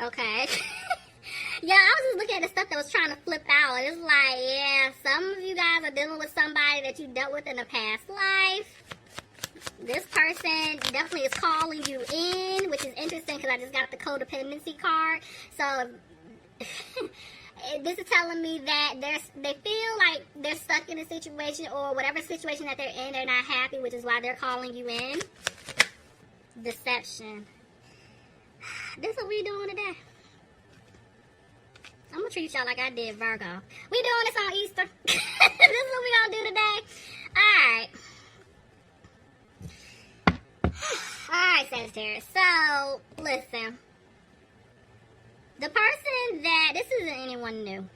Okay. Yeah, I was just looking at the stuff that was trying to flip out. It's like, yeah, some of you guys are dealing with somebody that you dealt with in a past life. This person definitely is calling you in, which is interesting because I just got the codependency card. So this is telling me that they feel like they're stuck in a situation, or whatever situation that they're in, they're not happy, which is why they're calling you in. Deception. This is what we doing today. I'm gonna treat y'all like I did Virgo. We doing this on Easter. This is what we gonna do today. Alright, Sagittarius. So, listen. The person that, this isn't anyone new.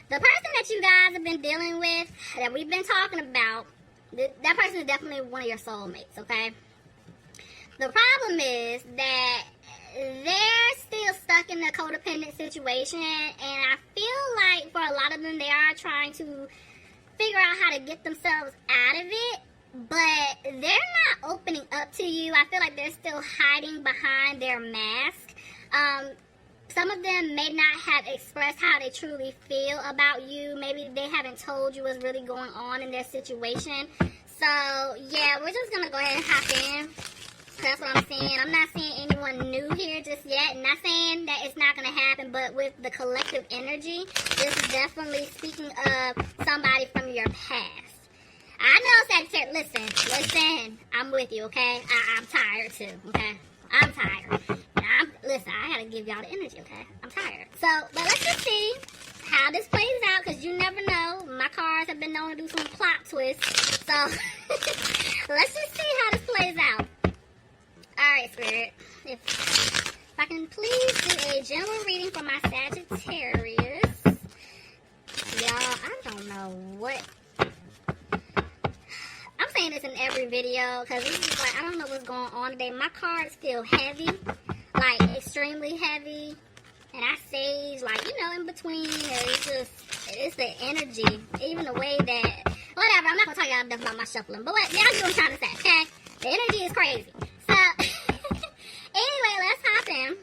The person that you guys have been dealing with, that we've been talking about, that person is definitely one of your soulmates, okay? The problem is that they're still stuck in a codependent situation, and I feel like for a lot of them, they are trying to figure out how to get themselves out of it, but they're not opening up to you. I feel like they're still hiding behind their mask. Some of them may not have expressed how they truly feel about you. Maybe they haven't told you what's really going on in their situation. So, yeah, we're just going to go ahead and hop in. That's what I'm saying. I'm not seeing anyone new here just yet. Not saying that it's not going to happen, but with the collective energy, this is definitely speaking of somebody from your past. I know, Sagittarius. Listen. I'm with you, okay? I'm tired, too, okay? I'm tired. Listen, I gotta give y'all the energy, okay? I'm tired. So, but let's just see how this plays out, because you never know. My cards have been known to do some plot twists. So, let's just see how this plays out. Alright, Spirit. If I can please do a general reading for my Sagittarius. Y'all, I don't know what. I'm saying this in every video because this is like, I don't know what's going on today. My cards feel heavy, like extremely heavy. And I sage, like, you know, in between. It's the energy. Even the way that, whatever, I'm not going to tell y'all enough about my shuffling. But what, y'all know what I'm trying to say, okay? The energy is crazy. So, anyway, let's hop in.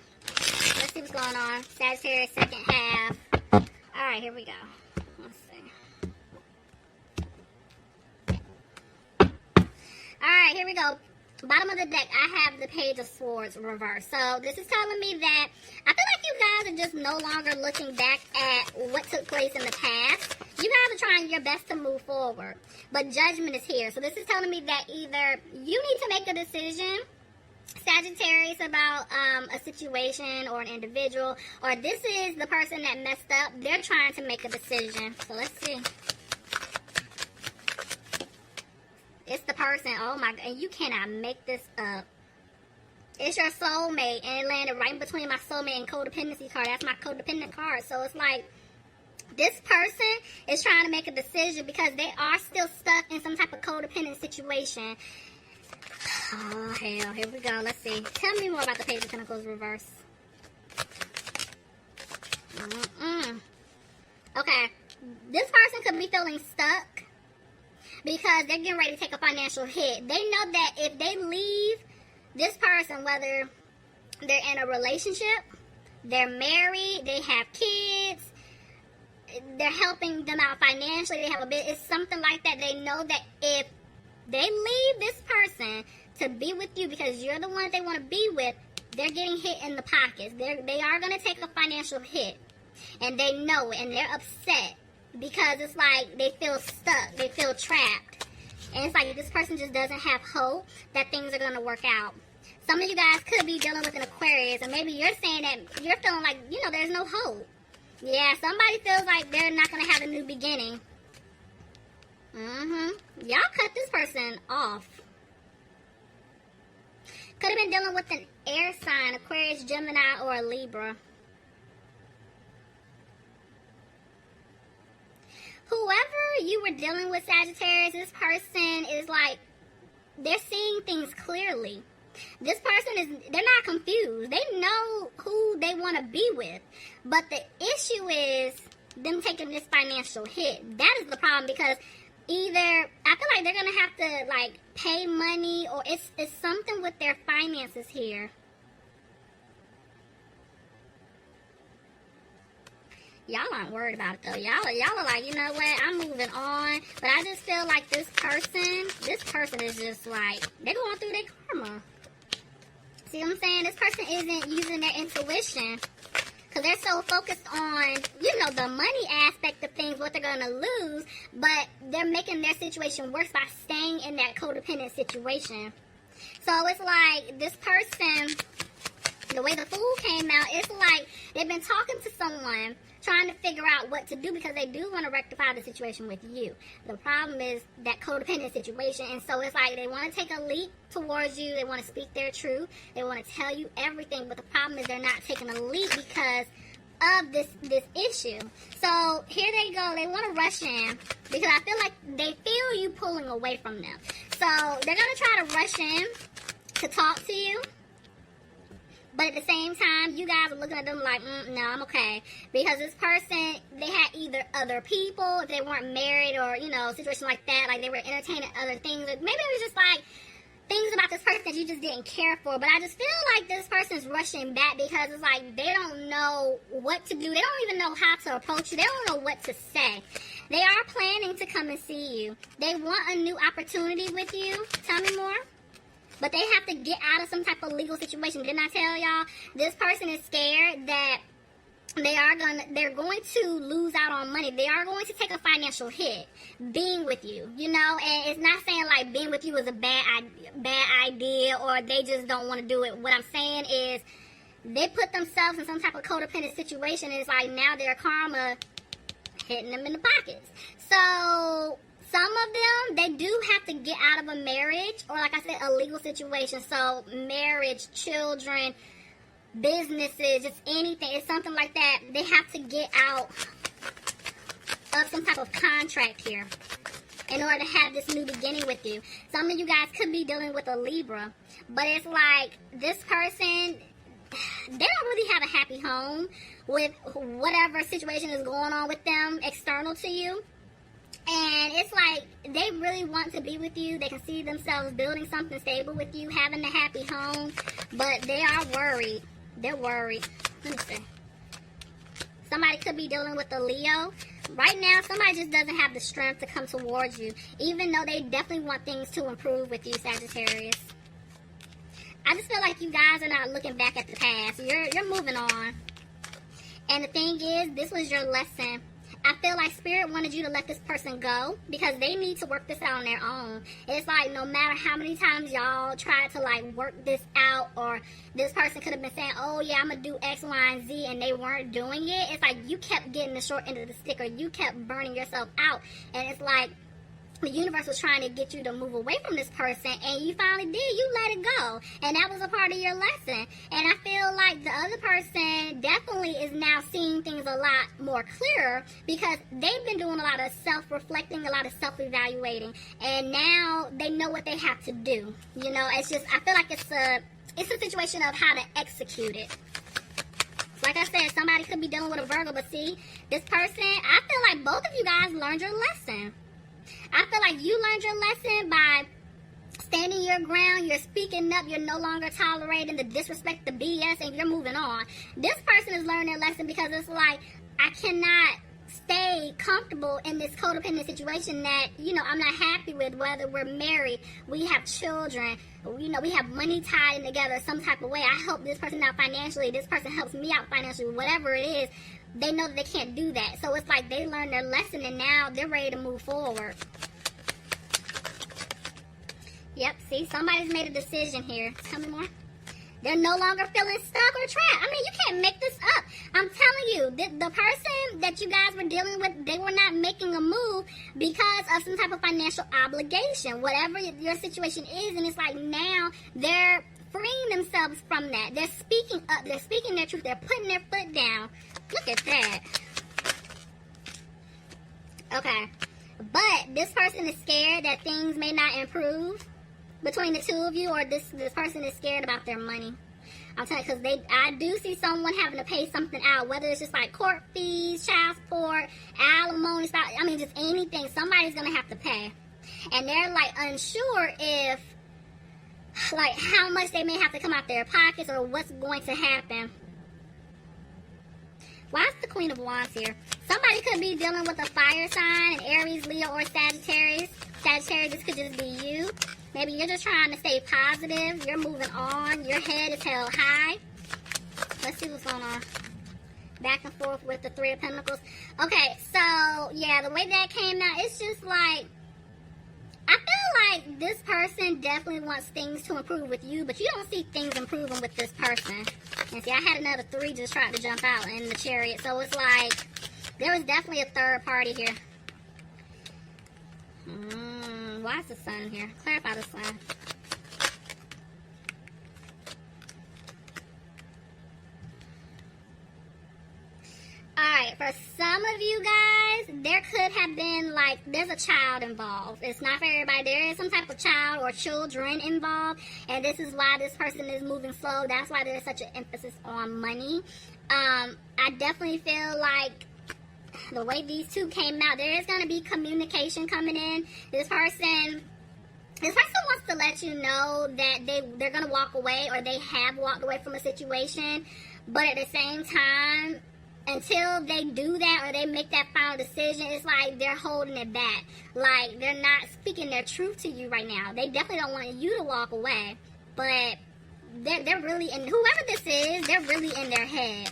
Let's see what's going on. Sagittarius second half. Alright, here we go. Let's see. Alright, here we go. Bottom of the deck, I have the Page of Swords reversed. So, this is telling me that I feel like you guys are just no longer looking back at what took place in the past. You guys are trying your best to move forward. But judgment is here. So, this is telling me that either you need to make a decision, Sagittarius, about a situation or an individual, or this is the person that messed up. They're trying to make a decision. So, let's see. It's the person, oh my god, and you cannot make this up. It's your soulmate, and it landed right in between my soulmate and codependency card. That's my codependent card. So it's like, this person is trying to make a decision because they are still stuck in some type of codependent situation. Oh, hell, here we go. Let's see. Tell me more about the Page of Pentacles reverse. Okay, this person could be feeling stuck because they're getting ready to take a financial hit. They know that if they leave this person, whether they're in a relationship, they're married, they have kids, they're helping them out financially, they have a bit, it's something like that. They know that if they leave this person to be with you because you're the one they want to be with, they're getting hit in the pockets. They are going to take a financial hit. And they know it, and they're upset. Because it's like they feel stuck, they feel trapped. And it's like this person just doesn't have hope that things are going to work out. Some of you guys could be dealing with an Aquarius, and maybe you're saying that you're feeling like, you know, there's no hope. Yeah, somebody feels like they're not going to have a new beginning. Y'all cut this person off. Could have been dealing with an air sign, Aquarius, Gemini, or a Libra. Whoever you were dealing with, Sagittarius, this person is like, they're seeing things clearly. This person they're not confused. They know who they want to be with. But the issue is them taking this financial hit. That is the problem, because either, I feel like they're going to have to, like, pay money, or it's something with their finances here. Y'all aren't worried about it though. Y'all are like, you know what, I'm moving on. But I just feel like this person is just like, they're going through their karma. See what I'm saying? This person isn't using their intuition. Because they're so focused on, you know, the money aspect of things, what they're going to lose. But they're making their situation worse by staying in that codependent situation. So it's like this person, the way the Fool came out, it's like they've been talking to someone, trying to figure out what to do because they do want to rectify the situation with you. The problem is that codependent situation, and so it's like they want to take a leap towards you. They want to speak their truth. They want to tell you everything, but the problem is they're not taking a leap because of this issue. So here they go. They want to rush in because I feel like they feel you pulling away from them. So they're going to try to rush in to talk to you. But at the same time, you guys are looking at them like, no, I'm okay. Because this person, they had either other people, if they weren't married or, you know, situation like that, like they were entertaining other things. Or maybe it was just like things about this person that you just didn't care for. But I just feel like this person's rushing back because it's like they don't know what to do. They don't even know how to approach you. They don't know what to say. They are planning to come and see you. They want a new opportunity with you. Tell me more. But they have to get out of some type of legal situation. Didn't I tell y'all? This person is scared that they're going to lose out on money. They are going to take a financial hit being with you, you know? And it's not saying like being with you is a bad idea or they just don't want to do it. What I'm saying is they put themselves in some type of codependent situation and it's like now their karma hitting them in the pockets. So some of them, they do have to get out of a marriage or, like I said, a legal situation. So marriage, children, businesses, just anything. It's something like that. They have to get out of some type of contract here in order to have this new beginning with you. Some of you guys could be dealing with a Libra. But it's like this person, they don't really have a happy home with whatever situation is going on with them external to you. And it's like they really want to be with you. They can see themselves building something stable with you, having a happy home. But they are worried. They're worried. Let me see. Somebody could be dealing with a Leo. Right now, somebody just doesn't have the strength to come towards you, even though they definitely want things to improve with you, Sagittarius. I just feel like you guys are not looking back at the past. You're moving on. And the thing is, this was your lesson. I feel like Spirit wanted you to let this person go because they need to work this out on their own. It's like no matter how many times y'all tried to like work this out, or this person could have been saying, oh yeah, I'm going to do X, Y, and Z, and they weren't doing it. It's like you kept getting the short end of the stick, or you kept burning yourself out. And it's like the universe was trying to get you to move away from this person, and you finally did. You let it go, and that was a part of your lesson. And I feel like the other person definitely is now seeing things a lot more clearer because they've been doing a lot of self-reflecting, a lot of self-evaluating, and now they know what they have to do. You know, it's just, I feel like it's a situation of how to execute it. Like I said, somebody could be dealing with a Virgo, but see, this person, I feel like both of you guys learned your lesson. I feel like you learned your lesson by standing your ground. You're speaking up. You're no longer tolerating the disrespect, the BS, and you're moving on. This person is learning their lesson because it's like, I cannot stay comfortable in this codependent situation that, you know, I'm not happy with, whether we're married, we have children, you know, we have money tied in together some type of way. I help this person out financially. This person helps me out financially, whatever it is. They know that they can't do that. So it's like they learned their lesson and now they're ready to move forward. Yep, see, somebody's made a decision here. Tell me more. They're no longer feeling stuck or trapped. I mean, you can't make this up. I'm telling you, the person that you guys were dealing with, they were not making a move because of some type of financial obligation, whatever your situation is. And it's like now they're freeing themselves from that. They're speaking up. They're speaking their truth. They're putting their foot down. Look at that. Okay. But this person is scared that things may not improve between the two of you, or this person is scared about their money. I'm telling you, because I do see someone having to pay something out, whether it's just like court fees, child support, alimony, I mean, just anything. Somebody's going to have to pay. And they're like unsure if, like, how much they may have to come out their pockets or what's going to happen. Why is the Queen of Wands here. Somebody could be dealing with a fire sign, an Aries, Leo, or Sagittarius. Sagittarius, this could just be you. Maybe you're just trying to stay positive. You're moving on. Your head is held high. Let's see what's going on. Back and forth with the Three of Pentacles. Okay, so, yeah, the way that came out, it's just like, I feel like this person definitely wants things to improve with you, but you don't see things improving with this person. And see, I had another 3 just trying to jump out in the Chariot. So it's like, there was definitely a third party here. Why is the Sun here? Clarify the Sun. Alright, for some of you guys, there could have been, like, there's a child involved. It's not for everybody. There is some type of child or children involved, and this is why this person is moving slow. That's why there's such an emphasis on money. I definitely feel like the way these two came out, there is going to be communication coming in. This person wants to let you know that they're going to walk away, or they have walked away from a situation, but at the same time, until they do that or they make that final decision, it's like they're holding it back. Like, they're not speaking their truth to you right now. They definitely don't want you to walk away, but they're really in, whoever this is, they're really in their head.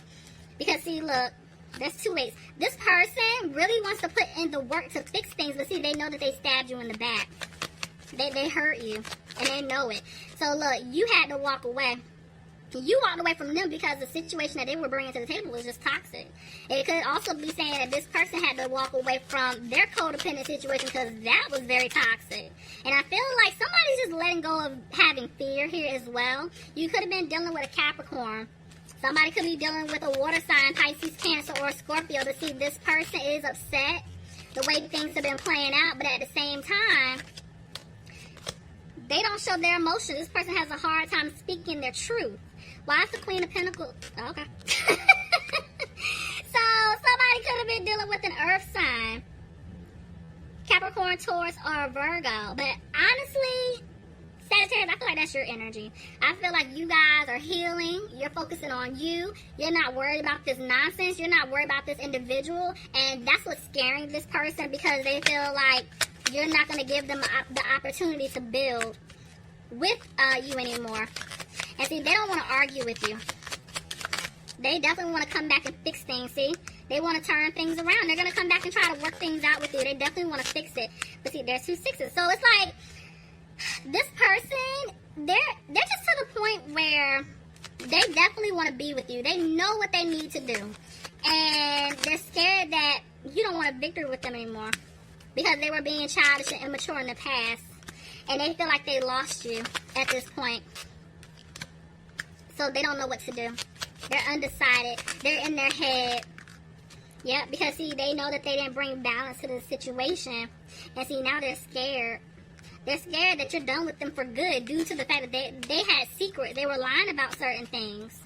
Because, see, look, there's 2 ways. This person really wants to put in the work to fix things, but see, they know that they stabbed you in the back. They hurt you, and they know it. So, look, you had to walk away. You walked away from them because the situation that they were bringing to the table was just toxic. It could also be saying that this person had to walk away from their codependent situation because that was very toxic. And I feel like somebody's just letting go of having fear here as well. You could have been dealing with a Capricorn. Somebody could be dealing with a water sign, Pisces, Cancer, or Scorpio, to see this person is upset the way things have been playing out, but at the same time, they don't show their emotions. This person has a hard time speaking their truth. Why is the Queen of Pentacles? Okay. So, somebody could have been dealing with an earth sign. Capricorn, Taurus, or Virgo. But honestly, Sagittarius, I feel like that's your energy. I feel like you guys are healing. You're focusing on you. You're not worried about this nonsense. You're not worried about this individual. And that's what's scaring this person, because they feel like you're not going to give them the opportunity to build with you anymore. And see, they don't want to argue with you. They definitely want to come back and fix things, see? They want to turn things around. They're going to come back and try to work things out with you. They definitely want to fix it. But see, there's 2 6s. So it's like, this person, they're just to the point where they definitely want to be with you. They know what they need to do. And they're scared that you don't want a victory with them anymore, because they were being childish and immature in the past. And they feel like they lost you at this point. So they don't know what to do. They're undecided. They're in their head. Yep, because see, they know that they didn't bring balance to the situation. And see, now they're scared. They're scared that you're done with them for good, due to the fact that they had secrets. They were lying about certain things.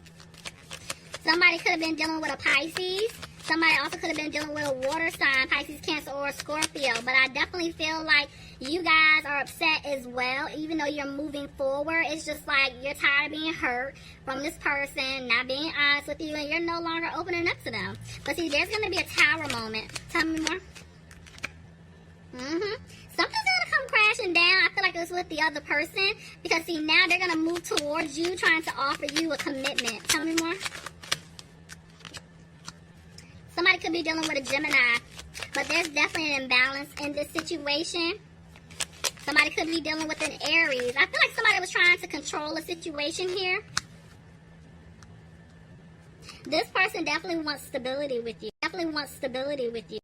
Somebody could have been dealing with a Pisces. Somebody also could have been dealing with a water sign, Pisces, Cancer, or Scorpio. But I definitely feel like you guys are upset as well, even though you're moving forward. It's just like you're tired of being hurt from this person, not being honest with you, and you're no longer opening up to them. But see, there's going to be a tower moment. Tell me more. Something's going to come crashing down. I feel like it's with the other person, because see, now they're going to move towards you, trying to offer you a commitment. Tell me more. Somebody could be dealing with a Gemini, but there's definitely an imbalance in this situation. Somebody could be dealing with an Aries. I feel like somebody was trying to control a situation here. This person definitely wants stability with you. Definitely wants stability with you.